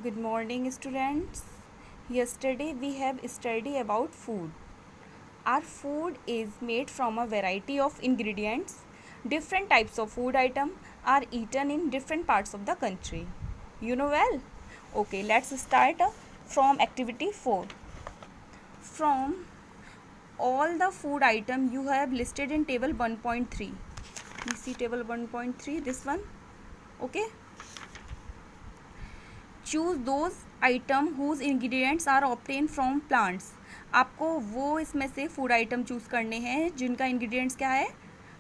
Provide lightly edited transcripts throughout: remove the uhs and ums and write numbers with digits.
Good morning, students. Yesterday we have studied about food. Our food is made from a variety of ingredients. Different types of food items are eaten in different parts of the country. You know well? Okay, let's start from activity 4. From all the food item you have listed in table 1.3. You see table 1.3, this one. Okay? Choose those item whose ingredients are obtain from plants. आपको वो इसमें से food item choose करने हैं जिनका ingredients क्या है,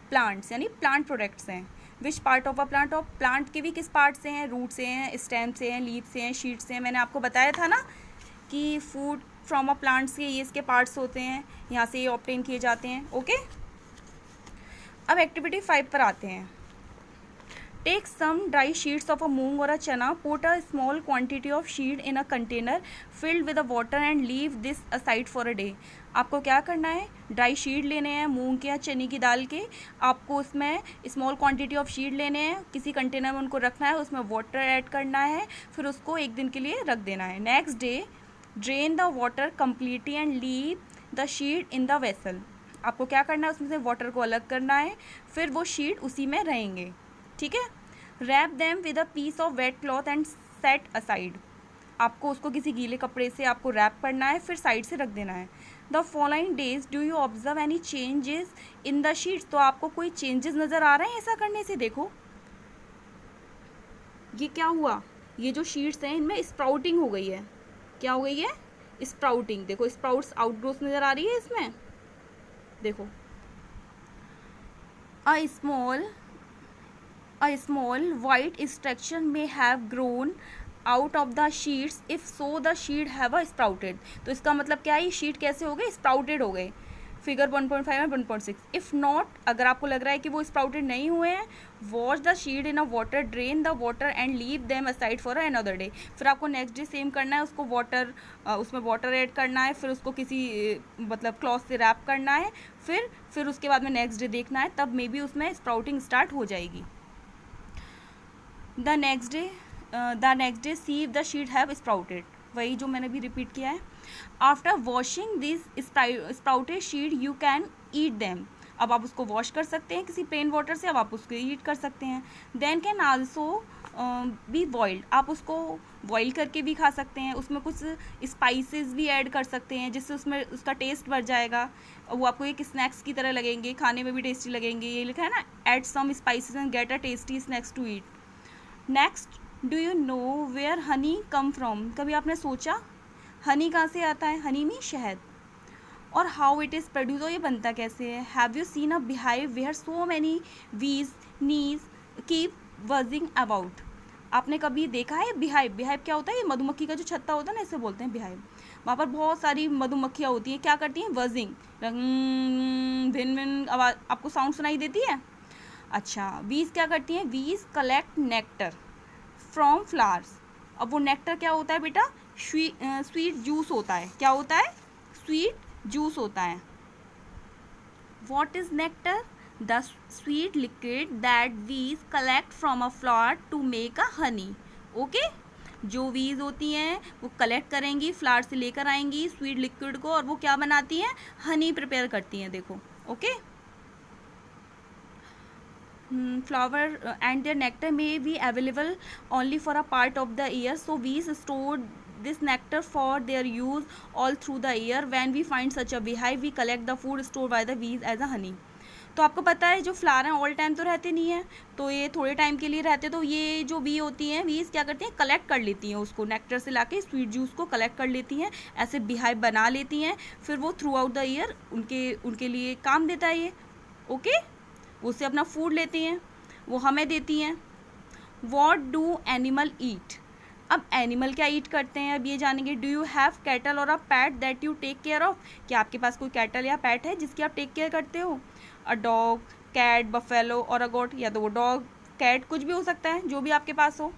plants, यानी प्लांट प्रोडक्ट्स हैं. Which part of a plant, और प्लांट के भी किस पार्ट से हैं, रूट से हैं, स्टेम से हैं, लीफ से हैं, शीट से हैं. मैंने आपको बताया था ना कि फूड फ्रॉम अ प्लांट्स के ये इसके पार्ट्स होते हैं, यहाँ से ये ऑब्टेन किए जाते हैं. ओके, अब एक्टिविटी 5 पर आते हैं. Take some dry sheets of a moong or a chana, put a small quantity of sheet in a container filled with the water and leave this aside for a day. आपको क्या करना है, dry sheet लेने हैं मूंग के या चने की दाल के. आपको उसमें स्मॉल क्वांटिटी ऑफ शीट लेने हैं, किसी कंटेनर में उनको रखना है, उसमें वाटर ऐड करना है, फिर उसको एक दिन के लिए रख देना है. Next day drain the water completely and leave the sheet in the vessel. आपको क्या करना है, उसमें से वाटर को अलग करना है, फिर वो शीट उसी में रहेंगे. ठीक है. Wrap them with a piece of wet cloth and set aside. आपको उसको किसी गीले कपड़े से आपको रैप करना है, फिर साइड से रख देना है. The following days do you observe any changes in the sheets. तो आपको कोई चेंजेस नज़र आ रहे हैं ऐसा करने से? देखो ये क्या हुआ, ये जो शीट्स हैं इनमें स्प्राउटिंग हो गई है. क्या हो गई है, स्प्राउटिंग. देखो स्प्राउट्स आउटग्रोथ नज़र आ रही है इसमें. देखो a small white structure may have grown out of the sheets if so the sheet have a sprouted. तो इसका मतलब क्या है, ये शीट कैसे हो गए, स्प्राउटेड हो गए. फिगर 1.5 और 1.6. इफ़ नॉट, अगर आपको लग रहा है कि वो स्प्राउटेड नहीं हुए हैं, wash the sheet in a water, drain the water and leave them aside for another day. फिर आपको नेक्स्ट डे सेम करना है, उसको वाटर उसमें वाटर ऐड करना है, फिर उसको किसी मतलब क्लॉथ से रैप करना है, फिर उसके बाद में नेक्स्ट डे देखना है, तब मे बी उसमें स्प्राउटिंग स्टार्ट हो जाएगी. The next day see the sheet have sprouted. वही जो मैंने भी रिपीट किया है. After washing this sprouted sheet you can eat them. अब आप उसको वॉश कर सकते हैं किसी प्लेन वाटर से, अब आप उसको ईट कर सकते हैं. Then can also be boiled. आप उसको बॉईल करके भी खा सकते हैं, उसमें कुछ स्पाइसेस भी ऐड कर सकते हैं जिससे उसमें उसका टेस्ट बढ़ जाएगा. वो आपको एक स्नैक्स की तरह लगेंगे, खाने में भी टेस्टी लगेंगे. ये लिखा है ना, add some spices and get a tasty snacks to eat. Next, do you know where honey come from. कभी आपने सोचा हनी कहाँ से आता है? हनी मीन शहद. और हाउ इट इज़ प्रोड्यूस, और ये बनता कैसे है. Have you seen a beehive where so many bees knees keep buzzing about. आपने कभी देखा है बिहाइव? बिहाइव क्या होता है, ये मधुमक्खी का जो छत्ता होता है ना, इसे बोलते हैं बिहाइव. वहाँ पर बहुत सारी मधुमक्खियाँ होती हैं, क्या करती हैं, बजिंग, भिन भिन आवाज़ आपको साउंड सुनाई देती है. अच्छा, वीज क्या करती हैं, वीज कलेक्ट नेक्टर फ्रॉम फ्लावर्स. अब वो नेक्टर क्या होता है बेटा, स्वीट जूस होता है. क्या होता है, स्वीट जूस होता है. What is nectar, the sweet liquid that bees collect from a flower to make a honey. Okay, जो वीज होती हैं वो कलेक्ट करेंगी, फ्लावर से लेकर आएंगी स्वीट लिक्विड को, और वो क्या बनाती हैं, हनी प्रिपेयर करती हैं. देखो okay. Flower and their nectar may be available only for a part of the year, so bees store this nectar for their use all through the year. When we find such a beehive, we collect the food stored by the bees as a honey. तो आपको पता है जो flower हैं all time तो रहते नहीं हैं, तो ये थोड़े टाइम के लिए रहते. तो ये जो बी होती हैं, बीज क्या करती हैं, कलेक्ट कर लेती हैं उसको, नेक्टर से लाके स्वीट जूस को कलेक्ट कर लेती हैं, ऐसे बिहाइव बना लेती हैं. फिर वो थ्रू आउट द ईयर उनके लिए काम देता है ये. ओके, उससे अपना फूड लेती हैं, वो हमें देती हैं. What do animal eat. अब एनिमल क्या ईट करते हैं, अब ये जानेंगे. डू यू हैव कैटल और a pet that you take care of. क्या आपके पास कोई कैटल या पैट है जिसकी आप टेक केयर करते हो. अ डॉग, कैट, बफेलो और अ गोट. या तो वो डॉग, कैट, कुछ भी हो सकता है, जो भी आपके पास हो.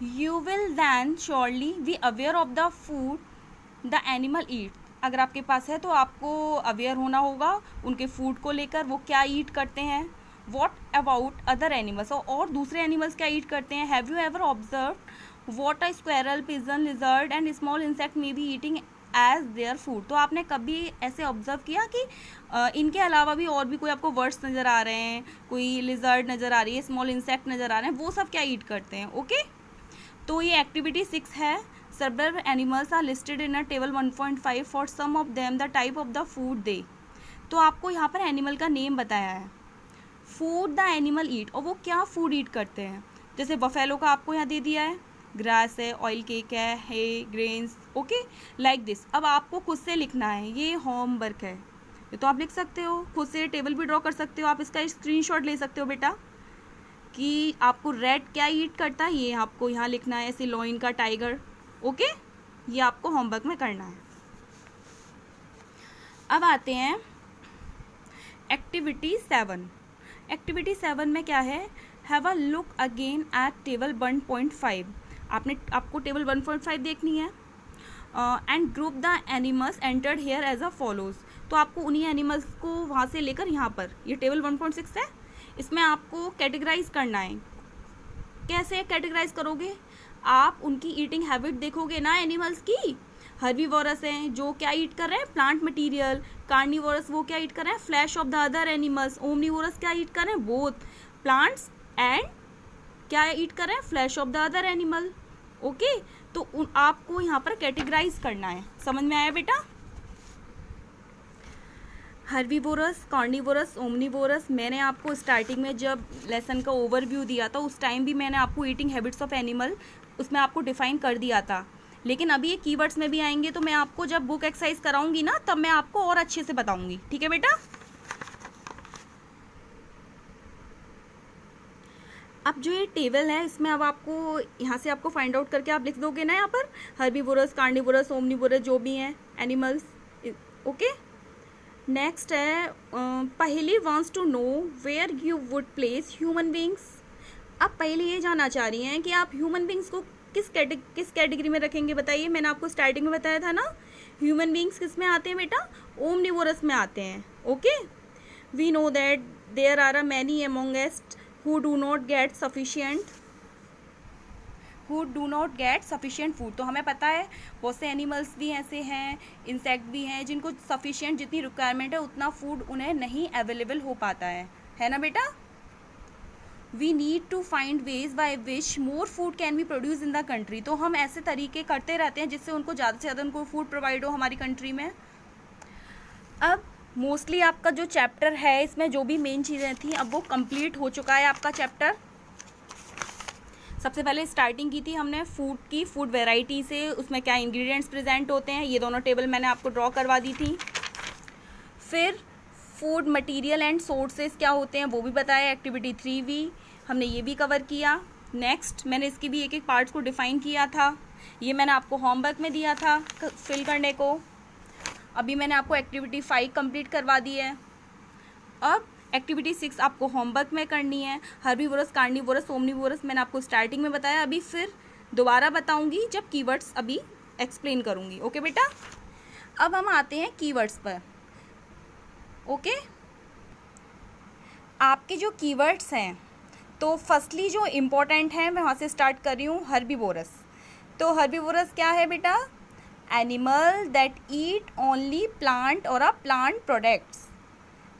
You will then surely be aware of the food the animal eat. अगर आपके पास है तो आपको अवेयर होना होगा उनके फूड को लेकर, वो क्या ईट करते हैं, वॉट अबाउट अदर एनिमल्स, और दूसरे एनिमल्स क्या ईट करते हैं? Have you ever observe what a squirrel, pigeon, lizard and small insect may be eating as their food? तो आपने कभी ऐसे ऑब्जर्व किया कि इनके अलावा भी और भी कोई आपको वर्ड्स नज़र आ रहे हैं, कोई लिजर्ड नज़र आ रही है, स्मॉल इंसेक्ट नज़र आ रहे हैं, वो सब क्या ईट करते हैं? ओके तो ये एक्टिविटी 6 है। Several animals are listed in a table 1.5. For some of them the type of the food they, तो आपको यहाँ पर एनिमल का नेम बताया है, फूड द एनिमल ईट, और वो क्या फूड ईट करते हैं। जैसे बफेलो का आपको यहाँ दे दिया है, ग्रास है, ऑयल केक है ग्रेन्स, ओके लाइक दिस। अब आपको खुद से लिखना है, ये होमवर्क है, ये तो आप लिख सकते हो, खुद से टेबल भी ड्रॉ कर सकते हो, आप इसका स्क्रीनशॉट ले सकते हो बेटा कि आपको रेड क्या ईट करता है, ये आपको यहाँ लिखना है, ऐसे लॉइन का टाइगर, ओके ये आपको होमवर्क में करना है। अब आते हैं एक्टिविटी 7। एक्टिविटी 7 में क्या है? Have a look again at table 1.5। आपको टेबल 1.5 देखनी है and group the animals entered here as a follows. तो आपको उन्हीं एनिमल्स को वहाँ से लेकर यहाँ पर, ये टेबल 1.6 है, इसमें आपको कैटेगराइज करना है। कैसे कैटेगराइज करोगे? आप उनकी ईटिंग हैबिट देखोगे ना एनिमल्स की। हर्बीवोरस हैं जो क्या ईट कर रहे हैं? Plant material. कार्निवोरस वो क्या ईट कर रहे हैं? Flash of the other animals. Omnivorous क्या ईट कर रहे हैं? बोथ प्लांट्स एंड क्या ईट कर रहे हैं? Flash of the other animal. Okay तो आपको यहाँ पर कैटेगराइज करना है। समझ में आया बेटा? हर्बीवोरस, कार्निवोरस, ओमनीवोरस, मैंने आपको स्टार्टिंग में जब लेसन का ओवरव्यू दिया था उस टाइम भी मैंने आपको ईटिंग हैबिट्स ऑफ एनिमल उसमें आपको डिफाइन कर दिया था, लेकिन अभी ये कीवर्ड्स में भी आएंगे तो मैं आपको जब बुक एक्सरसाइज कराऊंगी ना तब मैं आपको और अच्छे से बताऊंगी। ठीक है बेटा? अब जो ये टेबल है इसमें अब आपको यहाँ से आपको फाइंड आउट करके आप लिख दोगे ना यहाँ पर हर्बीवोरस, कार्निवोरस, ओमनीवोरस जो भी हैं एनिमल्स। ओके नेक्स्ट है पहली wants to know where you would place human beings. अब पहले ये जानना चाह रही हैं कि आप ह्यूमन बींग्स को किस कैटेगरी में रखेंगे बताइए। मैंने आपको स्टार्टिंग में बताया था ना ह्यूमन बींग्स किस में आते हैं बेटा? ओमनीवोरस में आते हैं। Okay we know that there are many amongst who do not get sufficient food। तो हमें पता है बहुत से एनिमल्स भी ऐसे हैं, इंसेक्ट भी हैं जिनको सफिशिएंट जितनी रिक्वायरमेंट है उतना फूड उन्हें नहीं अवेलेबल हो पाता है ना बेटा? We need to find ways by which more food can be produce in the country. तो हम ऐसे तरीके करते रहते हैं जिससे उनको ज़्यादा से ज़्यादा उनको फूड प्रोवाइड हो हमारी कंट्री में। अब मोस्टली आपका जो चैप्टर है इसमें जो भी मेन चीज़ें थी अब वो कंप्लीट हो चुका है आपका चैप्टर। सबसे पहले स्टार्टिंग की थी हमने फूड की, फूड वैरायटी से, उसमें क्या इंग्रेडिएंट्स प्रेजेंट होते हैं, ये दोनों टेबल मैंने आपको ड्रॉ करवा दी थी। फिर फूड मटेरियल एंड सोर्सेज क्या होते हैं वो भी बताया, एक्टिविटी 3 हमने ये भी कवर किया। नेक्स्ट मैंने इसकी भी एक एक पार्ट्स को डिफाइन किया था, ये मैंने आपको होमवर्क में दिया था फिल करने को। अभी मैंने आपको एक्टिविटी 5 कंप्लीट करवा दी है। अब एक्टिविटी 6 आपको होमवर्क में करनी है। हर्बीवोरस, कार्निवोरस, ओमनीवोरस मैंने आपको स्टार्टिंग में बताया, अभी फिर दोबारा बताऊंगी जब कीवर्ड्स अभी एक्सप्लेन करूंगी। ओके बेटा? अब हम आते हैं कीवर्ड्स पर। ओके आपके जो कीवर्ड्स हैं तो फर्स्टली जो इम्पोर्टेंट है मैं वहाँ से स्टार्ट कर रही हूँ, हर्बीवोरस। तो हर्बीवोरस क्या है बेटा? Animal that eat only plant और plant products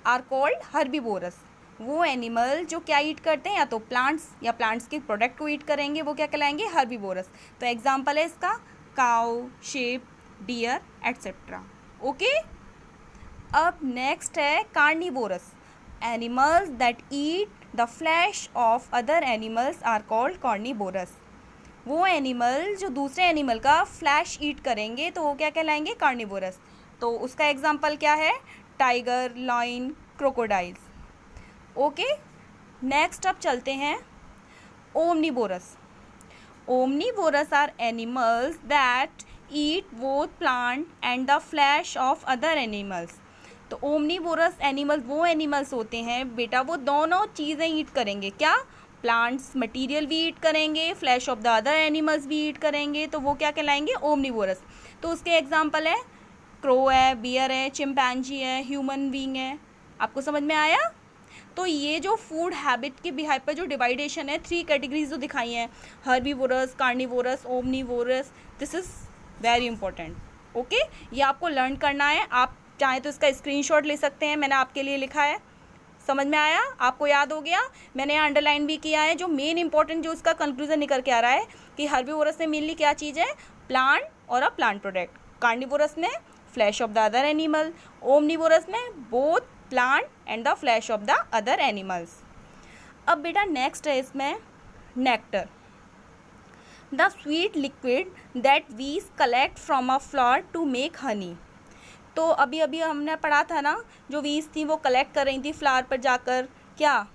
are called herbivorous. वो एनिमल जो क्या ईट करते हैं, या तो प्लांट्स या प्लांट्स के प्रोडक्ट को ईट करेंगे, वो क्या कहलाएंगे? हर्बीवोरस। तो एग्जांपल है इसका cow, sheep, deer etcetera. Okay अब नेक्स्ट है carnivorous. Animals that eat the flesh of other animals are called carnivorous. वो एनिमल जो दूसरे एनिमल का फ्लैश ईट करेंगे तो वो क्या कहलाएंगे? कार्निवोरस। तो उसका एग्जांपल क्या है? Tiger, lion, crocodiles. Okay next अब चलते हैं omnivorous. Omnivorous are animals that eat both plant and the flesh of other animals. तो ओमनीवोरस एनिमल्स वो एनिमल्स होते हैं बेटा, वो दोनों चीज़ें ईट करेंगे। क्या? प्लांट्स मटेरियल भी ईट करेंगे, flash of the other animals भी ईट करेंगे, तो वो क्या कहलाएंगे? ओमनीवोरस। तो उसके एग्जांपल है क्रो है, बियर है, चिंपैंजी है, ह्यूमन बीइंग है। आपको समझ में आया? तो ये जो फूड हैबिट के बिहाइव पर जो डिवाइडेशन है, 3 कैटेगरीज जो दिखाई हैं, herbivorous, carnivorous, omnivorous, this is very important. Okay, ये आपको लर्न करना है। आप चाहें तो इसका स्क्रीनशॉट ले सकते हैं, मैंने आपके लिए लिखा है। समझ में आया? आपको याद हो गया? मैंने यहाँ अंडरलाइन भी किया है। जो मेन इंपॉर्टेंट जो इसका कंक्लूजन निकल के आ रहा है कि हर्बीवोरस में मेनली क्या चीज़ है, प्लांट और अ प्लांट प्रोडक्ट। कार्निवोरस में flesh of the other animal. Omnivorous में both plant and the flesh of the other animals. अब बेटा नेक्स्ट है इसमें nectar, the sweet liquid that bees collect from a flower to make honey. तो अभी अभी हमने पढ़ा था ना, जो वीज थी वो कलेक्ट कर रही थी फ्लावर पर जाकर, क्या,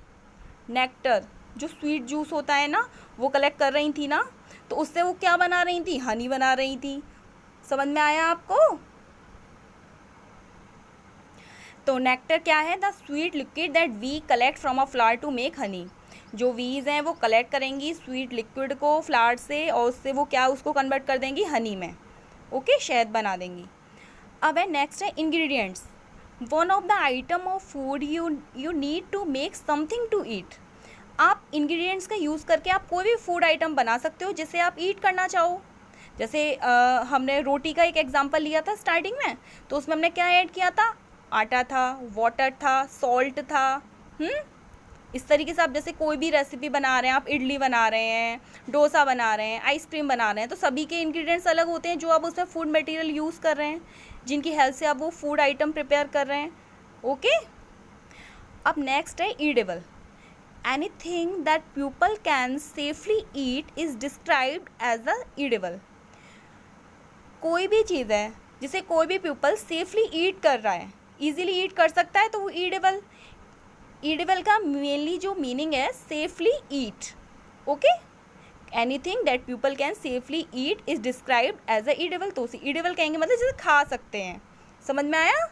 नेक्टर, जो स्वीट जूस होता है ना, वो कलेक्ट कर रही थी ना, तो उससे वो क्या बना रही थी, हनी बना रही थी। समझ में आया आपको? तो नेक्टर क्या है, the sweet liquid that we collect from a flower to make honey. जो वीज हैं वो कलेक्ट करेंगी स्वीट लिक्विड को फ्लावर से, और उससे वो क्या, उसको कन्वर्ट कर देंगी हनी में। ओके, शहद बना देंगी। अब है नेक्स्ट है ingredients, one of the item of food you need to make something to eat. आप इंग्रेडिएंट्स का यूज़ करके आप कोई भी फूड आइटम बना सकते हो जिसे आप ईट करना चाहो। जैसे हमने रोटी का एक एग्जांपल लिया था स्टार्टिंग में, तो उसमें हमने क्या ऐड किया था, आटा था, वाटर था, सॉल्ट था। इस तरीके से आप जैसे कोई भी रेसिपी बना रहे हैं, आप इडली बना रहे हैं, डोसा बना रहे हैं, आइसक्रीम बना रहे हैं, तो सभी के इंग्रेडिएंट्स अलग होते हैं जो आप उसमें फूड मटेरियल यूज़ कर रहे हैं, जिनकी हेल्प से आप वो फूड आइटम प्रिपेयर कर रहे हैं। ओके, अब नेक्स्ट है edible, anything that people can safely eat is described as a edible. कोई भी चीज़ है जिसे कोई भी पीपल सेफली ईट कर रहा है, इजीली ईट कर सकता है, तो वो ईडेबल। ईडेबल का मेनली जो मीनिंग है safely eat. Okay, anything that people can safely eat is described as a edible, तो उसे ईडेबल कहेंगे, मतलब जैसे खा सकते हैं। समझ में आया?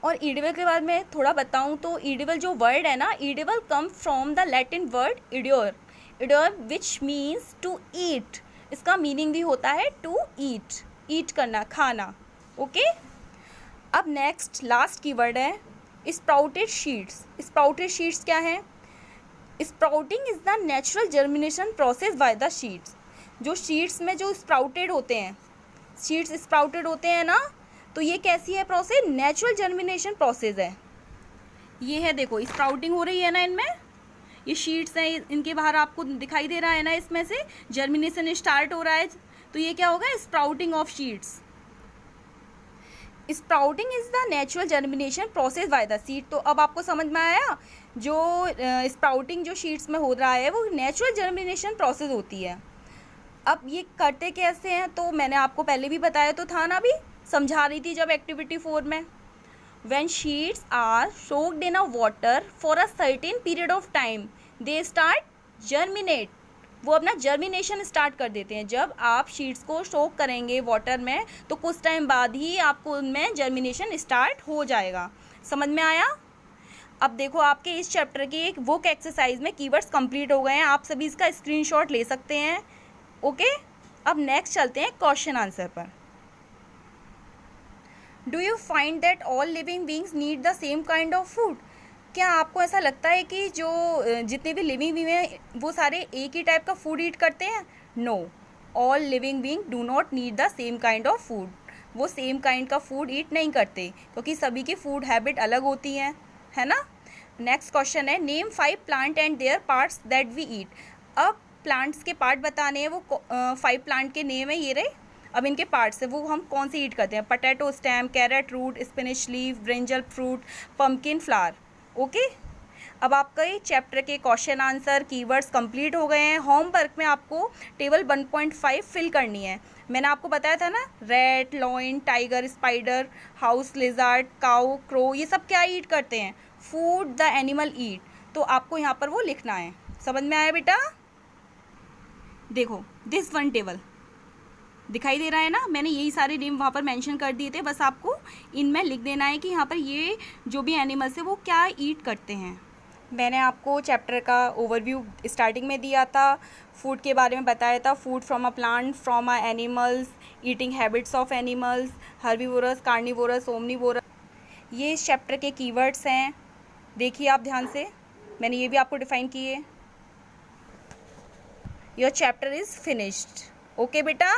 और ईडेबल के बाद में थोड़ा बताऊं तो ईडेबल जो वर्ड है ना, edible come from the Latin word edere, edere which means to eat. इसका मीनिंग भी होता है टू ईट, ईट करना, खाना। ओके, अब नेक्स्ट लास्ट कीवर्ड है स्प्राउटेड शीड्स। स्प्राउटेड शीड्स क्या है? Sprouting is the natural germination process by the शीड्स। जो शीड्स में जो स्प्राउटेड होते हैं, सीड्स स्प्राउटेड होते हैं ना, तो ये कैसी है प्रोसेस, नेचुरल जर्मिनेशन प्रोसेस है। ये है, देखो स्प्राउटिंग हो रही है ना इनमें, ये शीड्स हैं, इनके बाहर आपको दिखाई दे रहा है ना, इसमें से जर्मिनेशन स्टार्ट हो रहा है, तो ये क्या होगा, sprouting of शीड्स। Sprouting is the natural germination process by the seed. तो अब आपको समझ में आया, जो स्प्राउटिंग जो शीड्स में हो रहा है वो नेचुरल जर्मिनेशन प्रोसेस होती है। अब ये करते कैसे हैं, तो मैंने आपको पहले भी बताया तो था ना, अभी समझा रही थी जब एक्टिविटी 4 में। When seeds are soaked in a water for a certain period of time they start germinate. वो अपना जर्मिनेशन स्टार्ट कर देते हैं। जब आप शीड्स को सोक करेंगे वाटर में, तो कुछ टाइम बाद ही आपको उनमें जर्मिनेशन स्टार्ट हो जाएगा। समझ में आया? अब देखो, आपके इस चैप्टर की एक बुक एक्सरसाइज में कीवर्ड्स कंप्लीट हो गए हैं, आप सभी इसका स्क्रीनशॉट ले सकते हैं। ओके, अब नेक्स्ट चलते हैं क्वेश्चन आंसर पर। Do you find that all living beings need the same kind of food? क्या आपको ऐसा लगता है कि जो जितने भी लिविंग बींग हैं वो सारे एक ही टाइप का फूड ईट करते हैं? No, all living being do not need the same kind of food. वो सेम काइंड का फूड ईट नहीं करते, क्योंकि सभी की फूड हैबिट अलग होती हैं, है ना। नेक्स्ट क्वेश्चन है, name 5 plant and their parts that we eat. अब प्लांट्स के पार्ट बताने हैं, वो 5 प्लांट के नेम है ये रहे। अब इनके पार्ट्स है वो हम कौन से ईट करते हैं, potato stem, carrot root, spinach leaf, brinjal fruit, pumpkin flower. Okay, अब आपका ये चैप्टर के क्वेश्चन आंसर कीवर्ड्स कंप्लीट हो गए हैं। होमवर्क में आपको टेबल 1.5 फिल करनी है। मैंने आपको बताया था ना, rat, lion, tiger, spider, house lizard, cow, crow, ये सब क्या ईट करते हैं, फूड द एनिमल ईट। तो आपको यहाँ पर वो लिखना है। समझ में आया बेटा? देखो, दिस वन टेबल दिखाई दे रहा है ना, मैंने यही सारे नेम वहाँ पर मेंशन कर दिए थे, बस आपको इनमें लिख देना है कि यहाँ पर ये जो भी एनिमल्स है वो क्या ईट करते हैं। मैंने आपको चैप्टर का ओवरव्यू स्टार्टिंग में दिया था, फूड के बारे में बताया था, food from a plant, from a animals, eating habits of animals, herbivorous, carnivorous, omnivorous. ये इस चैप्टर के कीवर्ड्स हैं, देखिए आप ध्यान से। मैंने ये भी आपको डिफाइन किए। Your chapter is finished. Okay बेटा।